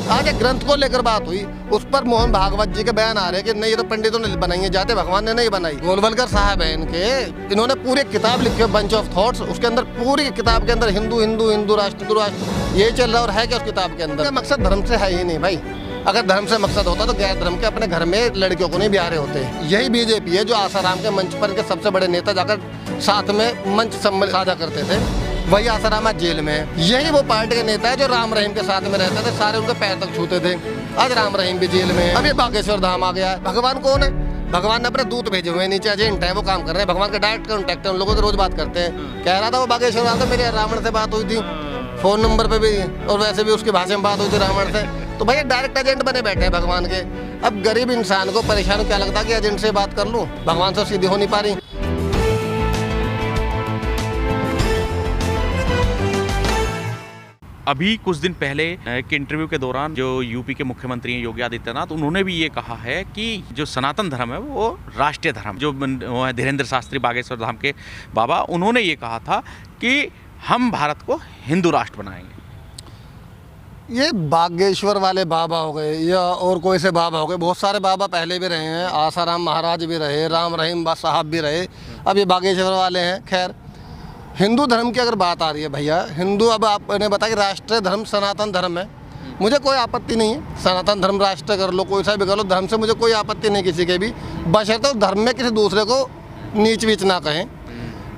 आज एक ग्रंथ को लेकर बात हुई, उस पर मोहन भागवत जी के बयान आ रहे हैं कि नहीं ये तो पंडितों ने बनाई है, जाते भगवान ने नहीं बनाई। गोलवलकर साहब है इनके, इन्होंने पूरी किताब लिखी है बंच ऑफ थॉट्स, उसके अंदर पूरी किताब के अंदर हिंदू हिंदू हिंदू राष्ट्र यही चल रहा और है क्या उस किताब के अंदर। मकसद धर्म से है ही नहीं भाई, अगर धर्म से मकसद होता तो गैर धर्म के अपने घर में लड़कियों को नहीं ब्याह रहे होते। यही बीजेपी है जो आसाराम के मंच पर इनके सबसे बड़े नेता जाकर साथ में मंच सम्मेलन साझा करते थे, वही आसाराम आज जेल में है। यही वो पार्टी के नेता है जो राम रहीम के साथ में रहते थे, सारे उनके पैर तक छूते थे, आज राम रहीम भी जेल में है। अब ये बागेश्वर धाम आ गया है। भगवान कौन है? भगवान ने अपने दूत भेजे हुए हैं, नीचे एजेंट है, वो काम कर रहे हैं। भगवान का डायरेक्ट कॉन्टैक्ट है, उन लोगों से रोज बात करते हैं। कह रहा था वो बागेश्वर आता, मेरे रावण से बात हुई थी फोन नंबर पे भी, और वैसे भी उसकी भाषा में बात हुई थी रावण से। तो भाई डायरेक्ट एजेंट बने बैठे हैं भगवान के। अब गरीब इंसान को परेशान क्या लगता है कि एजेंट से बात कर लूं, भगवान से सीधी हो नहीं पा रही। अभी कुछ दिन पहले एक इंटरव्यू के दौरान जो यूपी के मुख्यमंत्री हैं योगी आदित्यनाथ, उन्होंने भी ये कहा है कि जो सनातन धर्म है वो राष्ट्रीय धर्म, जो धीरेन्द्र शास्त्री बागेश्वर धाम के बाबा, उन्होंने ये कहा था कि हम भारत को हिंदू राष्ट्र बनाएंगे। ये बागेश्वर वाले बाबा हो गए या और कोई से बाबा हो गए, बहुत सारे बाबा पहले भी रहे हैं, आसाराम महाराज भी रहे, राम रहीम साहब भी रहे, अब ये बागेश्वर वाले हैं। खैर, हिंदू धर्म की अगर बात आ रही है भैया, हिंदू, अब आपने बताया कि राष्ट्रीय धर्म सनातन धर्म है, मुझे कोई आपत्ति नहीं है, सनातन धर्म राष्ट्र कर लो, कोई सा भी कर लो, धर्म से मुझे कोई आपत्ति नहीं किसी के भी, बशर्ते उस धर्म में किसी दूसरे को नीच वीच ना कहें।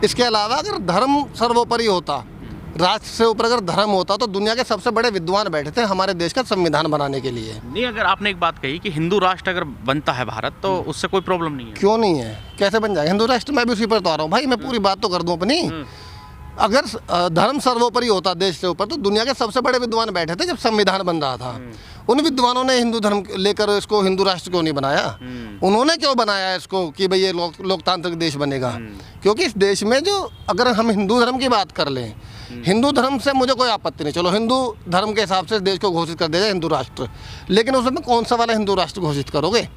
इसके अलावा अगर धर्म सर्वोपरि होता, राष्ट्र से ऊपर अगर धर्म होता, तो दुनिया के सबसे बड़े विद्वान बैठे थे हमारे देश का संविधान बनाने के लिए। नहीं, अगर आपने एक बात कही कि हिंदू राष्ट्र अगर बनता है भारत, तो उससे कोई प्रॉब्लम नहीं है। क्यों नहीं है, कैसे बन जाएगा हिंदू राष्ट्र? मैं भी उसी पर तो आ रहा हूँ भाई, मैं पूरी बात तो कर दूं अपनी। अगर धर्म सर्वोपरि होता देश से ऊपर, तो दुनिया के सबसे बड़े विद्वान बैठे थे जब संविधान बन रहा था। उन विद्वानों ने हिंदू धर्म लेकर इसको हिंदू राष्ट्र क्यों नहीं बनाया? उन्होंने क्यों बनाया इसको कि भाई ये लोकतांत्रिक देश बनेगा? क्योंकि इस देश में जो, अगर हम हिंदू धर्म की बात कर लें, हिंदू धर्म से मुझे कोई आपत्ति नहीं, चलो हिंदू धर्म के हिसाब से देश को घोषित कर दिया जाए हिंदू राष्ट्र, लेकिन उसमें कौन सा वाला हिंदू राष्ट्र घोषित करोगे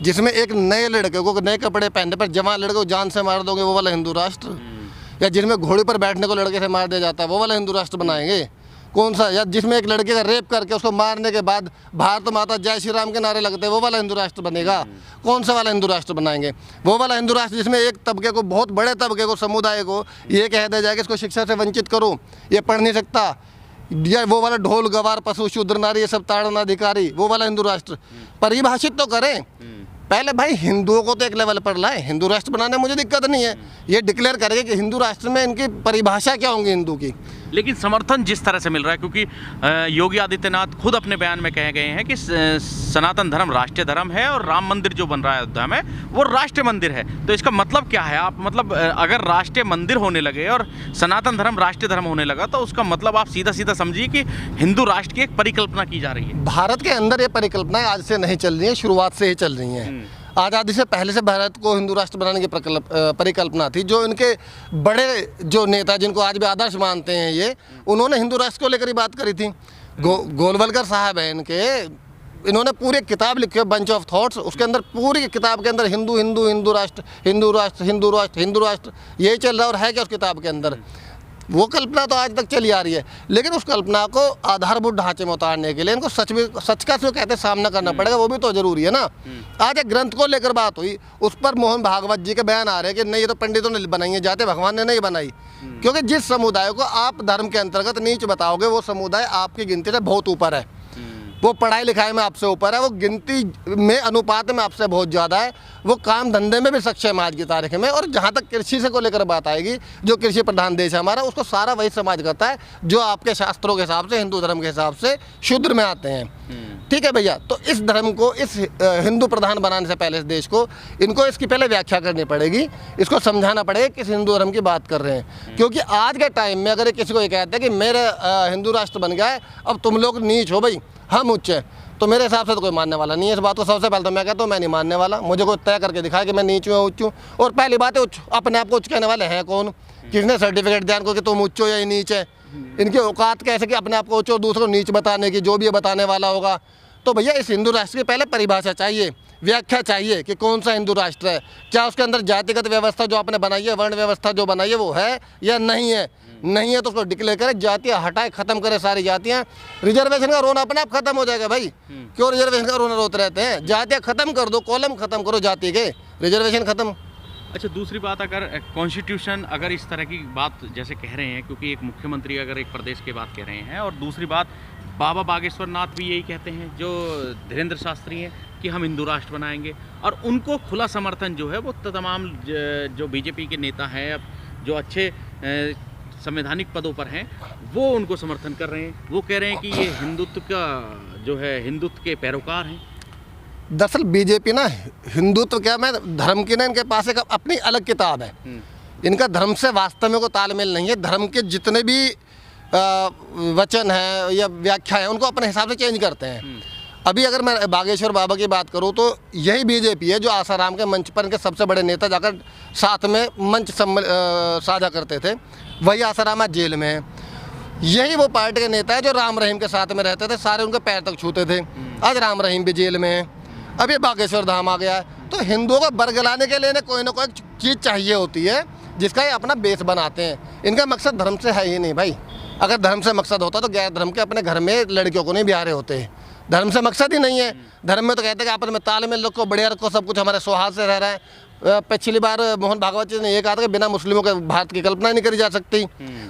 जिसमें एक नए लड़के को नए कपड़े पहनने पर जवान लड़के को जान से मार दोगे, वो वाला हिंदू राष्ट्र? या जिसमें घोड़े पर बैठने को लड़के से मार दिया जाता है, वो वाला हिंदू राष्ट्र बनाएंगे? कौन सा? या जिसमें एक लड़के का रेप करके उसको मारने के बाद भारत माता जय श्री राम के नारे लगते हैं, वो वाला हिंदू राष्ट्र बनेगा? कौन सा वाला हिंदू राष्ट्र बनाएंगे? वो वाला हिंदू राष्ट्र जिसमें एक तबके को, बहुत बड़े तबके को, समुदाय को ये कह दिया जाए कि इसको शिक्षा से वंचित करो, ये पढ़ नहीं सकता, या वो वाला ढोल गवार पशु शूद्र नारी ये सब ताड़ना अधिकारी, वो वाला हिंदू राष्ट्र परिभाषित तो करें पहले भाई। हिंदुओं को तो एक लेवल पर लाए, हिंदू राष्ट्र बनाने में मुझे दिक्कत नहीं है, ये डिक्लेयर करेंगे कि हिंदू राष्ट्र में इनकी परिभाषा क्या होंगी हिंदू की। लेकिन समर्थन जिस तरह से मिल रहा है, क्योंकि योगी आदित्यनाथ खुद अपने बयान में कहे गए हैं कि सनातन धर्म राष्ट्रीय धर्म है और राम मंदिर जो बन रहा है अयोध्या में वो राष्ट्रीय मंदिर है, तो इसका मतलब क्या है? आप मतलब अगर राष्ट्रीय मंदिर होने लगे और सनातन धर्म राष्ट्रीय धर्म होने लगा, तो उसका मतलब आप सीधा सीधा समझिए कि हिंदू राष्ट्र की एक परिकल्पना की जा रही है। भारत के अंदर ये परिकल्पनाएं आज से नहीं चल रही है, शुरुआत से ही चल रही हैं। आज़ादी से पहले से भारत को हिंदू राष्ट्र बनाने की परिकल्पना थी। जो इनके बड़े जो नेता जिनको आज भी आदर्श मानते हैं ये, उन्होंने हिंदू राष्ट्र को लेकर ही बात करी थी। गोलवलकर साहब है इनके, इन्होंने पूरी किताब लिखी है बंच ऑफ थॉट्स, उसके अंदर पूरी किताब के अंदर हिंदू हिंदू हिंदू राष्ट्र हिंदू राष्ट्र हिंदू राष्ट्र हिंदू राष्ट्र यही चल रहा है। और है क्या उस किताब के अंदर? वो कल्पना तो आज तक चली आ रही है, लेकिन उस कल्पना को आधारभूत ढांचे में उतारने के लिए इनको सच का जो कहते हैं सामना करना पड़ेगा, वो भी तो जरूरी है ना। आज एक ग्रंथ को लेकर बात हुई, उस पर मोहन भागवत जी के बयान आ रहे हैं कि नहीं ये तो पंडितों ने बनाई है, जाते भगवान ने नहीं बनाई। क्योंकि जिस समुदाय को आप धर्म के अंतर्गत नीच बताओगे, वो समुदाय आपकी गिनती से बहुत ऊपर है, वो पढ़ाई लिखाई में आपसे ऊपर है, वो गिनती में अनुपात में आपसे बहुत ज़्यादा है, वो काम धंधे में भी सक्षम है आज की तारीख में। और जहाँ तक कृषि से को लेकर बात आएगी, जो कृषि प्रधान देश है हमारा, उसको सारा वही समाज करता है जो आपके शास्त्रों के हिसाब से, हिंदू धर्म के हिसाब से शूद्र में आते हैं। ठीक है भैया, तो इस धर्म को, इस हिंदू प्रधान बनाने से पहले इस देश को, इनको इसकी पहले व्याख्या करनी पड़ेगी, इसको समझाना पड़ेगा किस हिंदू धर्म की बात कर रहे हैं। क्योंकि आज के टाइम में अगर किसी को ये कहते हैं कि मेरे हिंदू राष्ट्र बन गया है, अब तुम लोग नीच हो भाई, हम उच्च हैं, तो मेरे हिसाब से तो कोई मानने वाला नहीं है इस बात को। सबसे पहले तो मैं कहता हूँ मैं नहीं मानने वाला, मुझे कोई तय करके दिखाया कि मैं नीच हूँ उच्च हूँ। और पहली बात है, उच्च अपने आप को उच्च कहने वाले हैं कौन? किसने सर्टिफिकेट दिया इनको कि तुम उच्च हो या नीच है? इनकी औकात कैसे कि अपने आप को उच्च और दूसरों को नीच बताने की? जो भी ये बताने वाला होगा तो भैया इस हिंदू राष्ट्र की पहले परिभाषा चाहिए, व्याख्या चाहिए कि कौन सा हिंदू राष्ट्र है। क्या उसके अंदर जातिगत व्यवस्था जो आपने बनाई है, वर्ण व्यवस्था जो बनाई है, वो है या नहीं है? नहीं है तो उसको डिक्लेयर करे, जातियाँ हटाए, खत्म करे सारी जातियाँ। रिजर्वेशन का रोना अपने आप खत्म हो जाएगा भाई। क्यों रिजर्वेशन का रोना रोते रहते हैं? जातियाँ खत्म कर दो, कॉलम खत्म करो जाति के, रिजर्वेशन खत्म। अच्छा, दूसरी बात, अगर कॉन्स्टिट्यूशन अगर इस तरह की बात जैसे कह रहे हैं, क्योंकि एक मुख्यमंत्री अगर एक प्रदेश की बात कह रहे हैं, और दूसरी बात बाबा बागेश्वर नाथ भी यही कहते हैं, जो धीरेन्द्र शास्त्री हैं, कि हम हिंदू राष्ट्र बनाएंगे, और उनको खुला समर्थन जो है वो तमाम जो बीजेपी के नेता हैं, अब जो अच्छे संवैधानिक पदों पर हैं, वो उनको समर्थन कर रहे हैं। वो कह रहे हैं कि ये हिंदुत्व का जो है, हिंदुत्व के पैरोकार हैं। दरअसल बीजेपी ना हिंदुत्व क्या, मैं धर्म की ना, इनके पास एक अपनी अलग किताब है। इनका धर्म से वास्तव में कोई तालमेल नहीं है। धर्म के जितने भी वचन है या व्याख्या है, उनको अपने हिसाब से चेंज करते हैं। अभी अगर मैं बागेश्वर बाबा की बात करूं तो यही बीजेपी है जो आसाराम के मंच पर इनके सबसे बड़े नेता जाकर साथ में मंच साझा करते थे। वही आसाराम आज जेल में है। यही वो पार्टी के नेता है जो राम रहीम के साथ में रहते थे, सारे उनके पैर तक छूते थे। आज राम रहीम भी जेल में है, अभी बागेश्वर धाम आ गया है। तो हिंदुओं को बरगलाने के लिए कोई ना कोई चीज़ चाहिए होती है जिसका ये अपना बेस बनाते हैं। इनका मकसद धर्म से है ही नहीं भाई। अगर धर्म से मकसद होता तो गैर धर्म के अपने घर में लड़कियों को नहीं ब्याह रहे होते। धर्म से मकसद ही नहीं है। धर्म में तो कहते हैं कि आपस में तालमेल रखो, बढ़िया रखो, सब कुछ हमारे सौहार्द से रह रहा है। पिछली बार मोहन भागवत जी ने ये कहा था कि बिना मुस्लिमों के भारत की कल्पना नहीं करी जा सकती।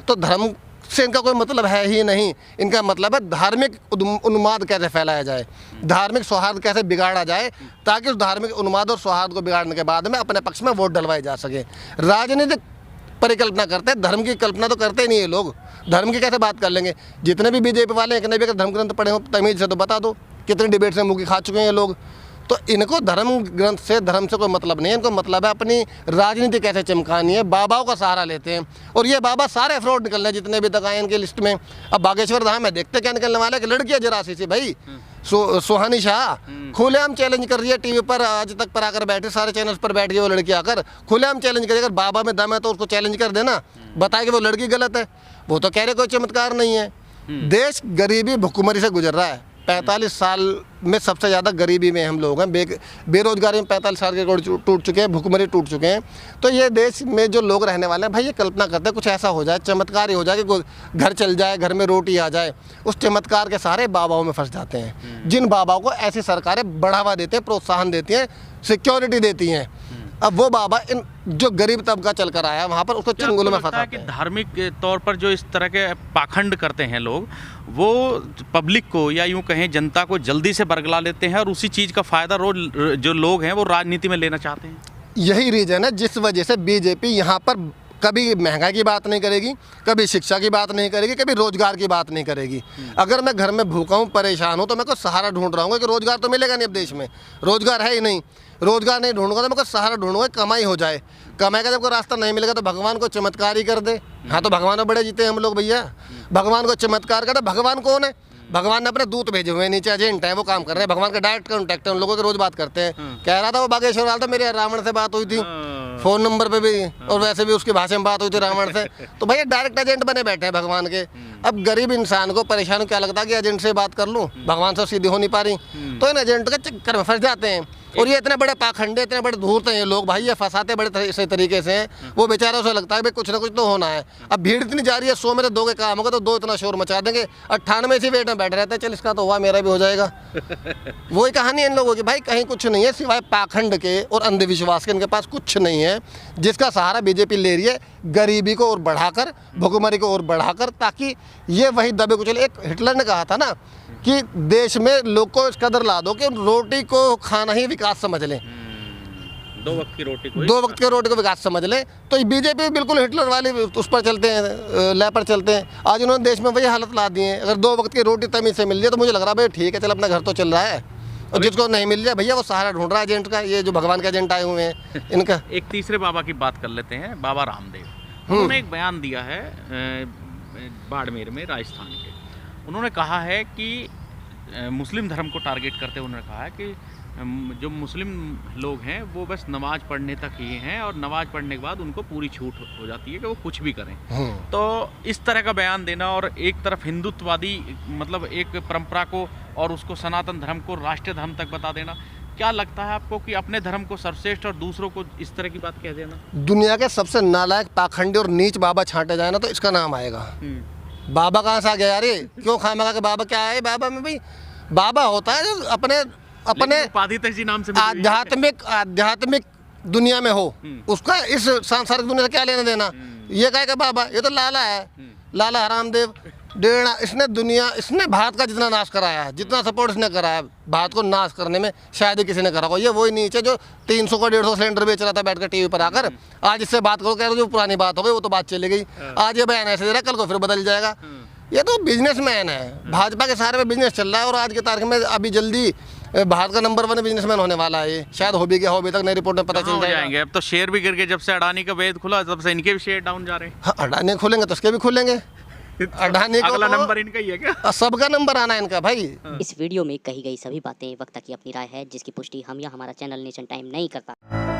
तो धर्म से इनका कोई मतलब है ही नहीं। इनका मतलब है धार्मिक उन्माद कैसे फैलाया जाए, धार्मिक सौहार्द कैसे बिगाड़ा जाए, ताकि उस धार्मिक उन्माद और सौहार्द को बिगाड़ने के बाद में अपने पक्ष में वोट डलवाए जा सके। राजनीतिक परिकल्पना करते हैं, धर्म की कल्पना तो करते ही नहीं ये लोग। धर्म की कैसे बात कर लेंगे? जितने भी बीजेपी वाले हैं, भी अगर धर्म ग्रंथ पढ़े हो तमीज से तो बता दो, कितने डिबेट से मुँह की खा चुके हैं ये लोग। तो इनको धर्म ग्रंथ से, धर्म से कोई मतलब नहीं है। इनको मतलब है अपनी राजनीति कैसे चमकानी है। बाबाओं का सहारा लेते हैं, और ये बाबा सारे फ्रॉड निकल रहे हैं जितने भी तक आए इनकी लिस्ट में। अब बागेश्वर धाम में देखते क्या निकलने वाला है कि लड़कियां जरासी सी भाई, सुहानी शाह खुलेआम चैलेंज कर रही है टीवी पर, आज तक पर आकर बैठे सारे चैनल्स पर बैठ गए वो लड़की आकर खुलेआम चैलेंज करेगी। अगर बाबा में दम है तो उसको चैलेंज कर देना, बताए कि वो लड़की गलत है। वो तो कह रहे कोई चमत्कार नहीं है। देश गरीबी भुखमरी से गुजर रहा है। 45 साल में सबसे ज़्यादा गरीबी में हम लोग हैं। बेरोजगारी में 45 साल के रिकॉर्ड टूट चुके हैं, भुखमरी टूट चुके हैं। तो ये देश में जो लोग रहने वाले हैं भाई, ये कल्पना करते हैं कुछ ऐसा हो जाए, चमत्कार ही हो जाए कि घर चल जाए, घर में रोटी आ जाए। उस चमत्कार के सारे बाबाओं में फंस जाते हैं। जिन बाबाओं को ऐसी सरकारें बढ़ावा देते हैं, प्रोत्साहन देती हैं, सिक्योरिटी देती हैं, अब वो बाबा इन जो गरीब तबका चल कर आया वहाँ पर उसको चंगुल में फंसा कि धार्मिक तौर पर जो इस तरह के पाखंड करते हैं लोग, वो पब्लिक को या यूं कहें जनता को जल्दी से बरगला लेते हैं, और उसी चीज़ का फ़ायदा रोज जो लोग हैं वो राजनीति में लेना चाहते हैं। यही रीज़न है जिस वजह से बीजेपी यहाँ पर कभी महंगाई की बात नहीं करेगी, कभी शिक्षा की बात नहीं करेगी, कभी रोजगार की बात नहीं करेगी। अगर मैं घर में भूखा हूँ, परेशान हूँ, तो मैं कोई सहारा ढूंढ रहा हूँ कि रोजगार तो मिलेगा नहीं। अब देश में रोजगार है ही नहीं। रोजगार नहीं ढूंढूंगा तो मैं कोई सहारा ढूंढूंगा, कमाई हो जाए। कमाई का जब कोई रास्ता नहीं मिलेगा तो भगवान को चमत्कार ही कर दे। हाँ, तो भगवान में बड़े जीते हम लोग भैया। भगवान को चमत्कार कर दे। भगवान कौन है? भगवान ने अपने दूत भेजे हुए हैं, नीचे एजेंट है, वो काम कर रहे हैं। भगवान का डायरेक्ट कॉन्टैक्ट है, उन लोगों के रोज बात करते हैं। कह रहा था वो बागेश्वर वाला था, मेरे रावण से बात हुई थी फ़ोन नंबर पे भी, और वैसे भी उसकी भाषा में बात हुई थी रावण से। तो भैया डायरेक्ट एजेंट बने बैठे हैं भगवान के। अब गरीब इंसान को परेशान क्या लगता है कि एजेंट से बात कर लूँ, भगवान से सीधी हो नहीं पा रही, तो इन एजेंट के चक्कर में फंस जाते हैं। और ये इतने बड़े पाखंडे, इतने बड़े धूर्त हैं ये लोग भाई, ये फंसाते बड़े सही तरीके से हैं। वो बेचारों से लगता है भाई कुछ ना कुछ तो होना है। अब भीड़ इतनी जा रही है, 100 में से 2 के काम होगा तो 2 इतना शोर मचा देंगे। 98 इसी वेट में बैठे रहते हैं, चल इसका तो हुआ, मेरा भी हो जाएगा। वही कहानी है इन लोगों की भाई, कहीं कुछ नहीं है सिवाय पाखंड के और अंधविश्वास के। इनके पास कुछ नहीं है जिसका सहारा बीजेपी ले रही है गरीबी को और बढ़ाकर, भुखमरी को और बढ़ाकर, ताकि ये वही दबे कुचले। एक हिटलर ने कहा था ना कि देश में लोग को इस कदर ला दो कि रोटी को खाना ही विकास समझ लें। 2 वक्त की रोटी को, 2 वक्त की रोटी को विकास समझ लें। तो बीजेपी बिल्कुल हिटलर वाली उस पर चलते हैं, लय पर चलते हैं। आज उन्होंने देश में वही हालत ला दी है। अगर 2 वक्त की रोटी तमीज से मिल जाए तो मुझे लग रहा है भाई ठीक है, चल अपना घर तो चल रहा है। और जिसको नहीं मिल जाए भैया वो सहारा ढूंढ रहा है एजेंट का। ये जो भगवान के एजेंट आए हुए हैं इनका। एक तीसरे बाबा की बात कर लेते हैं, बाबा रामदेव। उन्होंने एक बयान दिया है बाड़मेर में, राजस्थान के। उन्होंने कहा है कि मुस्लिम धर्म को टारगेट करते हुए उन्होंने कहा है कि जो मुस्लिम लोग हैं वो बस नमाज पढ़ने तक ही हैं और नमाज पढ़ने के बाद उनको पूरी छूट हो जाती है कि वो कुछ भी करें। तो इस तरह का बयान देना और एक तरफ हिंदुत्ववादी मतलब एक परंपरा को और उसको सनातन धर्म को राष्ट्रीय धर्म तक बता देना, क्या लगता है आपको कि अपने धर्म को सर्वश्रेष्ठ और दूसरों को इस तरह की बात कह देना? दुनिया के सबसे नालायक, पाखंडी और नीच बाबा छांटे जाए ना तो इसका नाम आएगा। बाबा कहाँ से आ गया यार? क्यों खामखा के बाबा क्या है? बाबा में भाई बाबा होता है जो अपने उपाधि तो इसी नाम से आध्यात्मिक दुनिया में हो, उसका इस सांसारिक दुनिया से क्या लेना देना? ये कहेगा बाबा, ये तो लाला है, लाला हरामदेव डेढ़। इसने भारत का जितना नाश कराया है, जितना सपोर्ट इसने कराया भारत को नाश करने में, शायद ही किसी ने करा हो। ये वही नीचे जो 300 का 150 सिलेंडर बेच रहा था बैठ कर टीवी पर आकर, आज इससे बात करो, कह रहे जो पुरानी बात हो गई वो तो बात चली गई, आज ये बयान ऐसे दे रहा है, कल को फिर बदल जाएगा। ये तो बिजनेसमैन है, भाजपा के सारे में बिजनेस चल रहा है और आज की तारीख में अभी जल्दी भारत का नंबर 1 बिजनेसमैन होने वाला है। ये शायद हो भी गया हो, अभी तक नई रिपोर्ट में पता चल जाएंगे। अब तो शेयर भी गिर गए, जब से अडानी का वेद खुला तब से इनके भी शेयर डाउन जा रहे हैं। हाँ, अडानी खोलेंगे तो उसके भी खुलेंगे। अडानी को अगला नंबर इनका ही है क्या? सबका नंबर आना है इनका भाई। इस वीडियो में कही गई सभी बातें वक्ता की अपनी राय है, जिसकी पुष्टि हम या हमारा चैनल नेशन टाइम नहीं करता।